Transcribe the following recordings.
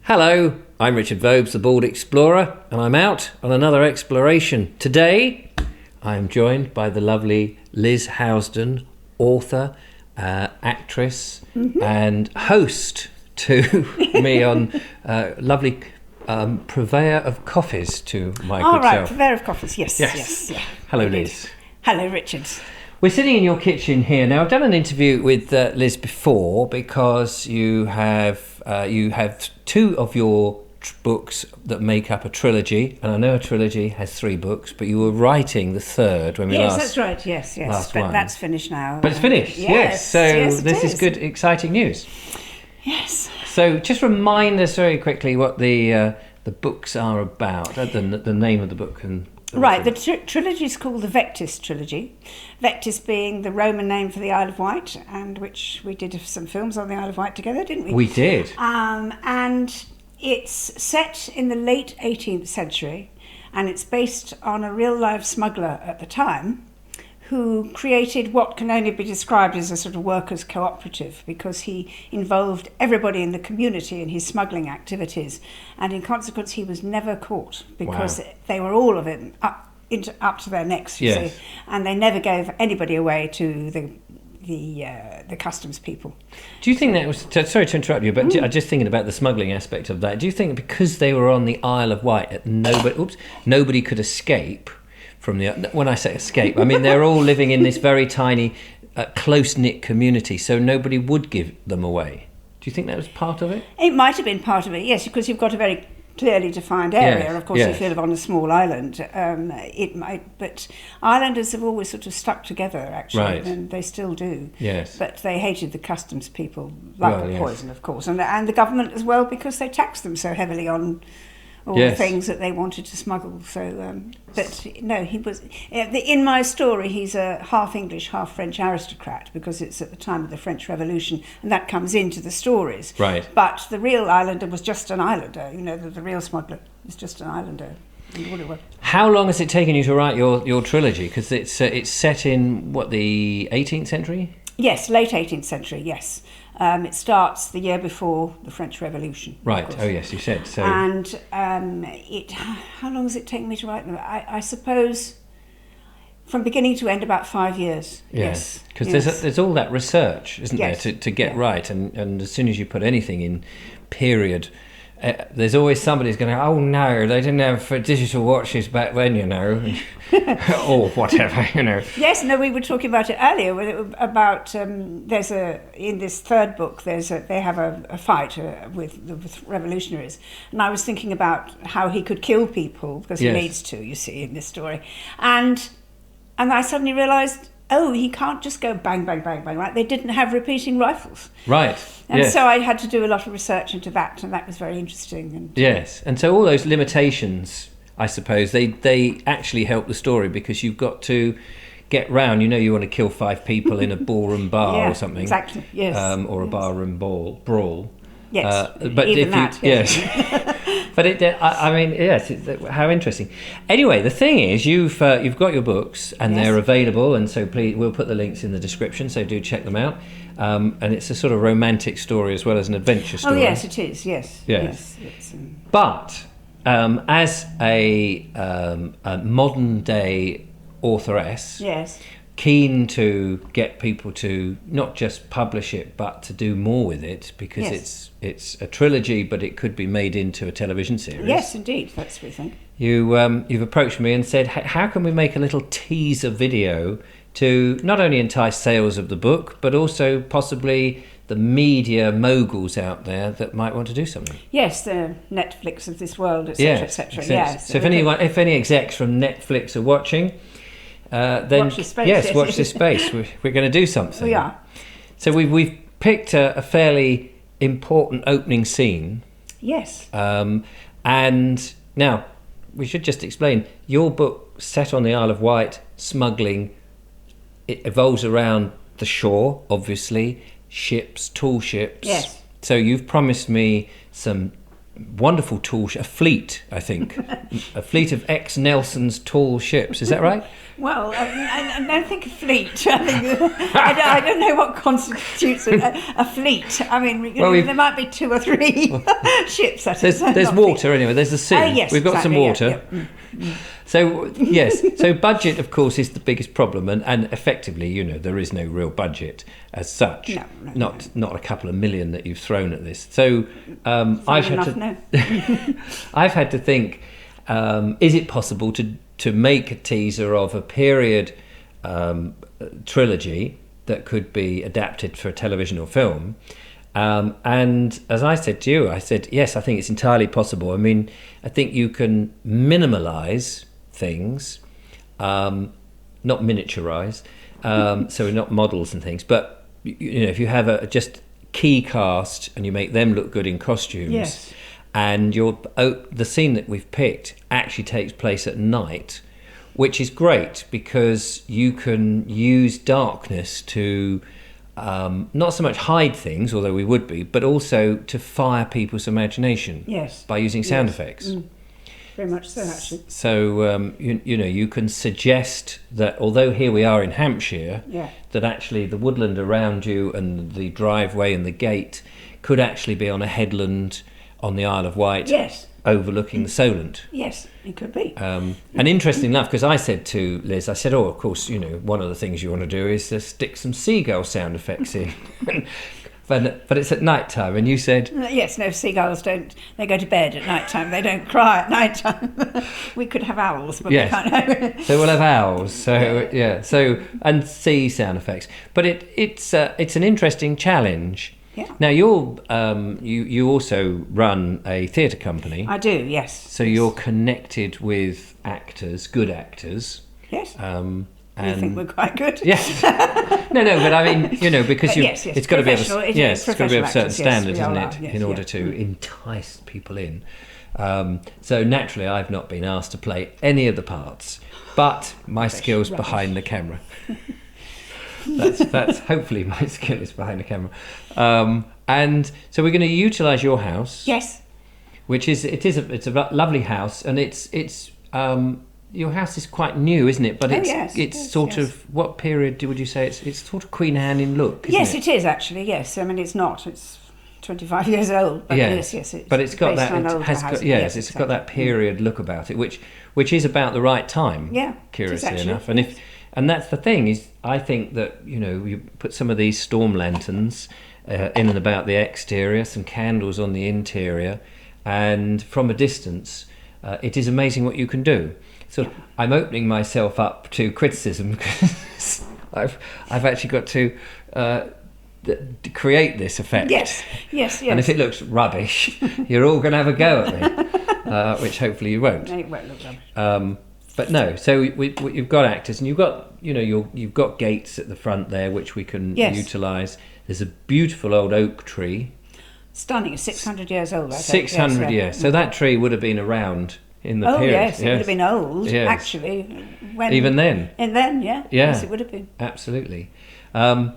Hello, I'm Richard Vobes, the Bald Explorer, and I'm out on another exploration. Today, I'm joined by the lovely Liz Housden, author, actress, and host to me on lovely purveyor of coffees to my good right, self. Purveyor of coffees, yes. Yeah. Hello, Liz. Hello, Richard. We're sitting in your kitchen here now. I've done an interview with Liz before because you have two of your books that make up a trilogy, and I know a trilogy has 3 books, but you were writing the third when we Yes, last. that's right. Yes. But one. that's finished now. But it's finished. Yes. So yes, this is good, exciting news. Yes. So just remind us very quickly what the books are about. The name of the book and. Right, the trilogy is called the Vectis Trilogy. Vectis being the Roman name for the Isle of Wight, and which we did some films on the Isle of Wight together, didn't we? We did. And it's set in the late 18th century, and it's based on a real-life smuggler at the time who created what can only be described as a sort of workers' cooperative, because he involved everybody in the community in his smuggling activities, and in consequence he was never caught because they were all of it up to their necks, you see, and they never gave anybody away to the customs people. Do you think that was... Sorry to interrupt you, but just thinking about the smuggling aspect of that, do you think because they were on the Isle of Wight, nobody could escape from the... When I say escape, I mean they're all living in this very tiny, close-knit community, so nobody would give them away. Do you think that was part of it? It might have been part of it, yes, because you've got a very clearly defined area. Of course, if you live on a small island, it might. But islanders have always sort of stuck together, actually, and they still do. Yes. But they hated the customs people like poison, of course, and the government as well, because they taxed them so heavily on all the things that they wanted to smuggle. So, but no, he was in my story. He's a half English, half French aristocrat, because it's at the time of the French Revolution, and that comes into the stories. Right. But the real islander was just an islander. You know, the real smuggler was just an islander. How long has it taken you to write your trilogy? Because it's set in what, the 18th century? Yes, late 18th century. Yes. It starts the year before the French Revolution. Right. Oh, yes, you said so. And how long has it taken me to write them? I suppose from beginning to end about 5 years. Yes. Because there's all that research, isn't there, to get right. And as soon as you put anything in period, there's always somebody who's going to, oh no, they didn't have digital watches back then, you know, or whatever, you know. Yes, no, we were talking about it earlier about in this third book they have a fight with revolutionaries, and I was thinking about how he could kill people because he needs to, you see, in this story, and I suddenly realised, oh, he can't just go bang, bang, bang, bang, right? They didn't have repeating rifles. Right. And so I had to do a lot of research into that, and that was very interesting. And so all those limitations, I suppose, they actually help the story, because you've got to get round, you want to kill 5 people in a ballroom bar or something. Exactly, yes. Or a barroom brawl. Yes, but even that. Yes. But I mean, yes. How interesting. Anyway, the thing is, you've got your books, and they're available, and so please, we'll put the links in the description. So do check them out. And it's a sort of romantic story as well as an adventure story. Oh yes, it is. Yes. But as a modern day authoress, keen to get people to not just publish it but to do more with it, because it's a trilogy, but it could be made into a television series. Yes, indeed, that's what we think. You've approached me and said, how can we make a little teaser video to not only entice sales of the book, but also possibly the media moguls out there that might want to do something? Yes, the Netflix of this world, etc., etc. Yes. So if any execs from Netflix are watching, then watch this space. Watch this space. We're going to do something. We are. So we've picked a fairly important opening scene. Yes. And now we should just explain, your book set on the Isle of Wight, smuggling, it evolves around the shore, obviously, ships, tall ships. Yes. So you've promised me some wonderful tall a fleet, I think. A fleet of ex-Nelson's tall ships, is that right? Well, I don't think a fleet. I don't know what constitutes a fleet. I mean, there might be 2 or 3 ships. There's water anyway. There's the sea. Yes, we've got exactly, some water. Yeah. Mm. So yes, so budget of course is the biggest problem, and effectively, there is no real budget as such. No. Not a couple of million that you've thrown at this. So I've had to think: is it possible to make a teaser of a period trilogy that could be adapted for television or film? And as I said to you, I said, yes, I think it's entirely possible. I mean, I think you can minimalise things, not miniaturise, so not models and things. But, if you have a just key cast and you make them look good in costumes, yes. and the scene that we've picked actually takes place at night, which is great because you can use darkness to... not so much hide things, although we would be, but also to fire people's imagination. Yes. By using sound effects. Very much so, actually. So you can suggest that although here we are in Hampshire, that actually the woodland around you and the driveway and the gate could actually be on a headland on the Isle of Wight. Yes. Overlooking the Solent. Yes, it could be. And interesting enough, because I said to Liz, of course, one of the things you want to do is to stick some seagull sound effects in. but it's at night time, and you said... Yes, no, seagulls don't... They go to bed at night time. They don't cry at night time. We could have owls, but we can't. So we'll have owls. So, and sea sound effects. But it's an interesting challenge. Yeah. Now you also run a theatre company. I do, yes. So you're connected with actors, good actors. Yes. And you think we're quite good? Yes. No, but I mean, because it's got to be of it's got to be of certain standards, isn't it, in order to entice people in. So naturally, I've not been asked to play any of the parts, but my skills behind the camera. That's hopefully my skill is behind the camera. And so we're going to utilise your house. Yes. Which is it's a lovely house, and it's your house is quite new, isn't it? But it's sort of what period would you say it's sort of Queen Anne in look? Yes, it is actually. Yes, I mean it's not. It's 25 years old. But yes. But it's got that. It's got that period look about it, which is about the right time. Yeah. Curiously enough, and that's the thing is, I think that you put some of these storm lanterns in and about the exterior, some candles on the interior, and from a distance, it is amazing what you can do. So I'm opening myself up to criticism because I've actually got to create this effect. Yes. And if it looks rubbish, you're all going to have a go at me, which hopefully you won't. No, it won't look rubbish. But no, so you've got actors, and you've got you've got gates at the front there which we can utilise. There's a beautiful old oak tree. Stunning, it's 600 years old. 600 years. So that tree would have been around in the period. Yes, it would have been old, actually. Even then. And then, yes, it would have been. Absolutely. And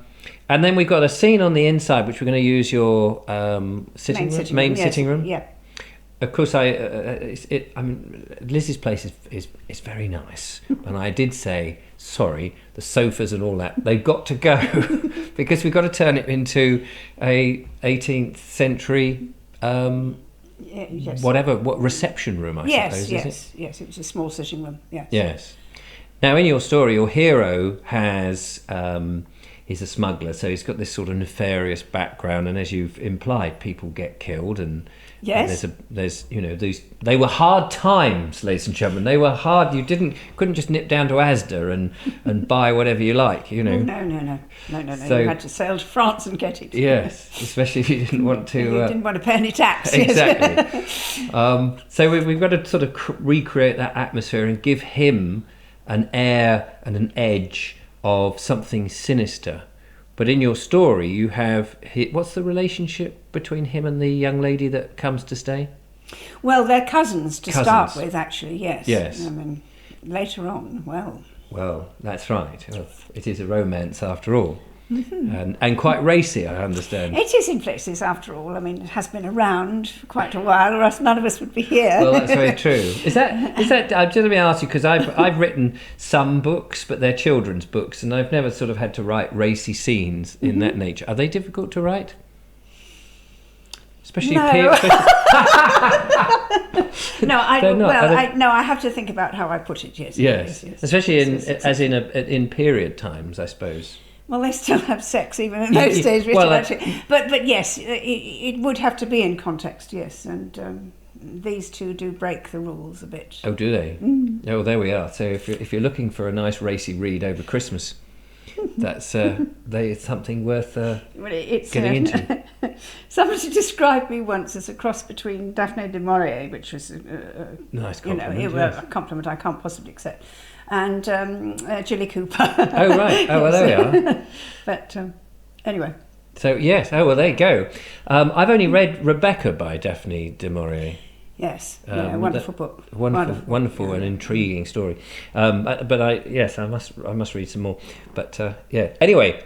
then we've got a scene on the inside, which we're going to use your main sitting room. Yeah. Of course, I mean, Liz's place is very nice, and I did say, sorry, the sofas and all that, they've got to go because we've got to turn it into a 18th century what reception room, I suppose. Yes, it was a small sitting room. Yes. Now, in your story, your hero has he's a smuggler, so he's got this sort of nefarious background, and as you've implied, people get killed, and there's they were hard times, ladies and gentlemen. They were hard. You couldn't just nip down to Asda and buy whatever you like, No. So, you had to sail to France and get it. Yes, especially if you didn't want to. You didn't want to pay any tax. Exactly. So we've got to sort of recreate that atmosphere and give him an air and an edge of something sinister. But in your story, you have... What's the relationship between him and the young lady that comes to stay? Well, they're cousins to start with, actually, yes. Yes. I mean, later on, well... Well, that's right. It is a romance after all. and quite racy, I understand. It is in places, after all. I mean, it has been around for quite a while, or else none of us would be here. Well, that's very true. Is that? Just let me ask you, because I've written some books, but they're children's books, and I've never sort of had to write racy scenes in that nature. Are they difficult to write? Especially No. No, I have to think about how I put it. Yes. Yes. Especially in period times, I suppose. Well, they still have sex even in those days, Richard. Well, actually, but yes, it would have to be in context. Yes, and these two do break the rules a bit. Oh, do they? Oh, there we are. So if you're looking for a nice racy read over Christmas, that's something worth getting into. Somebody described me once as a cross between Daphne du Maurier, which was nice compliment, a compliment I can't possibly accept, and Jilly Cooper. Oh right. Oh well, there we are. But anyway. So yes. Oh well, there you go. I've only read Rebecca by Daphne du Maurier. Yes, wonderful book. Wonderful and intriguing story. But I must read some more. But anyway,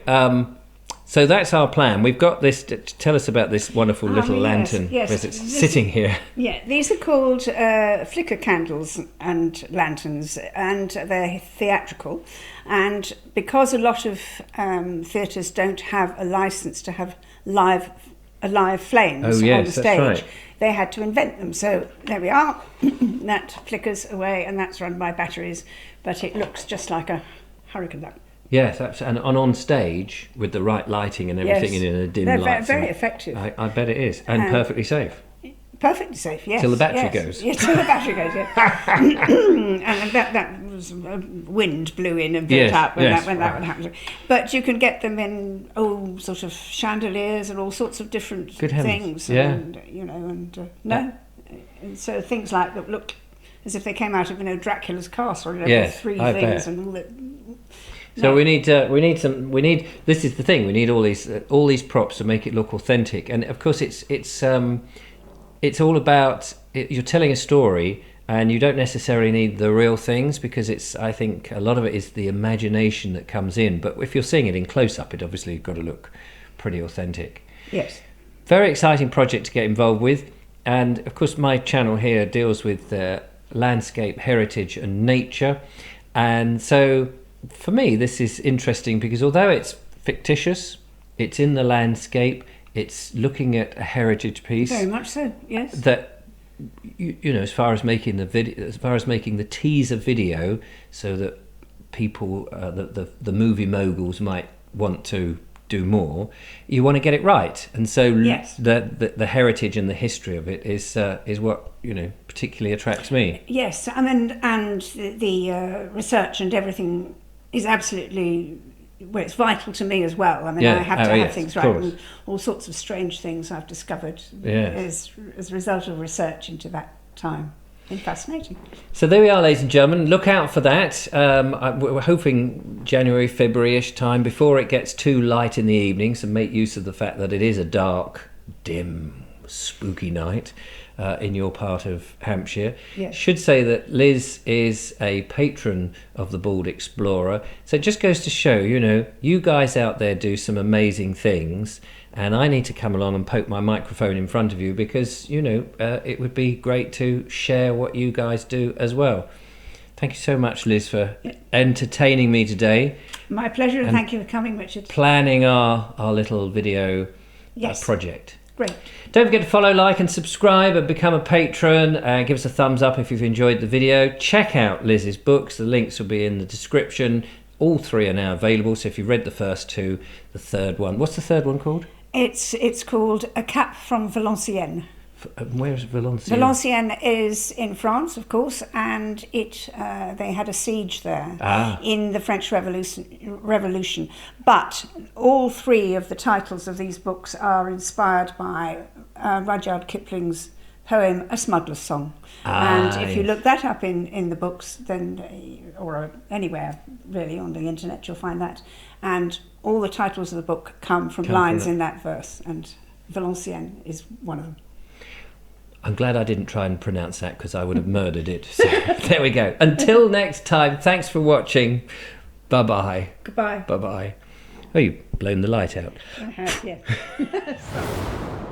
so that's our plan. We've got this. Tell us about this wonderful little lantern. Yes, it's sitting here. Yeah, these are called flicker candles and lanterns, and they're theatrical. And because a lot of theatres don't have a license to have live flames on the stage, that's right. They had to invent them. So there we are. That flickers away, and that's run by batteries, but it looks just like a hurricane lamp. Yes, and on stage with the right lighting and everything in a dim light. They're very effective. I bet it is, and perfectly safe. Perfectly safe, yes. Till the battery goes. Yes, till the battery goes, yeah. And that was, wind blew in and built up when that would happen. But you can get them in sort of chandeliers and all sorts of different things. Yeah. And so things like that look as if they came out of Dracula's castle, with three things and all that. So we need this is the thing, we need all these props to make it look authentic, and of course it's all about you're telling a story, and you don't necessarily need the real things, because I think a lot of it is the imagination that comes in. But if you're seeing it in close up, it obviously got to look pretty authentic. Yes. Very exciting project to get involved with, and of course my channel here deals with landscape, heritage, and nature, and so for me this is interesting because although it's fictitious, it's in the landscape. It's looking at a heritage piece. Very much so, yes. That as far as making the teaser video, so that people, the movie moguls might want to do more. You want to get it right, and so the heritage and the history of it is what particularly attracts me. Yes, I mean, and the research and everything is absolutely. Well, it's vital to me as well. I mean, I have to have things right. And all sorts of strange things I've discovered as a result of research into that time. Been fascinating. So there we are, ladies and gentlemen. Look out for that. We're hoping January, February-ish time, before it gets too light in the evenings, and make use of the fact that it is a dark, dim, spooky night in your part of Hampshire. Yes. Should say that Liz is a patron of the Bald Explorer, so it just goes to show, you guys out there do some amazing things, and I need to come along and poke my microphone in front of you because it would be great to share what you guys do as well. Thank you so much, Liz, for entertaining me today. My pleasure, and thank you for coming, Richard. Planning our little video project. Great. Don't forget to follow, like and subscribe, and become a patron, and give us a thumbs up if you've enjoyed the video. Check out Liz's books. The links will be in the description. All three are now available, so if you've read the first two, the third one. What's the third one called? It's called A Cap from Valenciennes. Where is Valenciennes? Valenciennes is in France, of course, and they had a siege there in the French Revolution. But all three of the titles of these books are inspired by Rudyard Kipling's poem A Smuggler's Song. And if you look that up in the books, then or anywhere really on the internet, you'll find that. And all the titles of the book come from lines in that verse, and Valenciennes is one of them. I'm glad I didn't try and pronounce that, because I would have murdered it. So there we go. Until next time, thanks for watching. Bye-bye. Goodbye. Bye-bye. Oh, you blown the light out. I have, yes.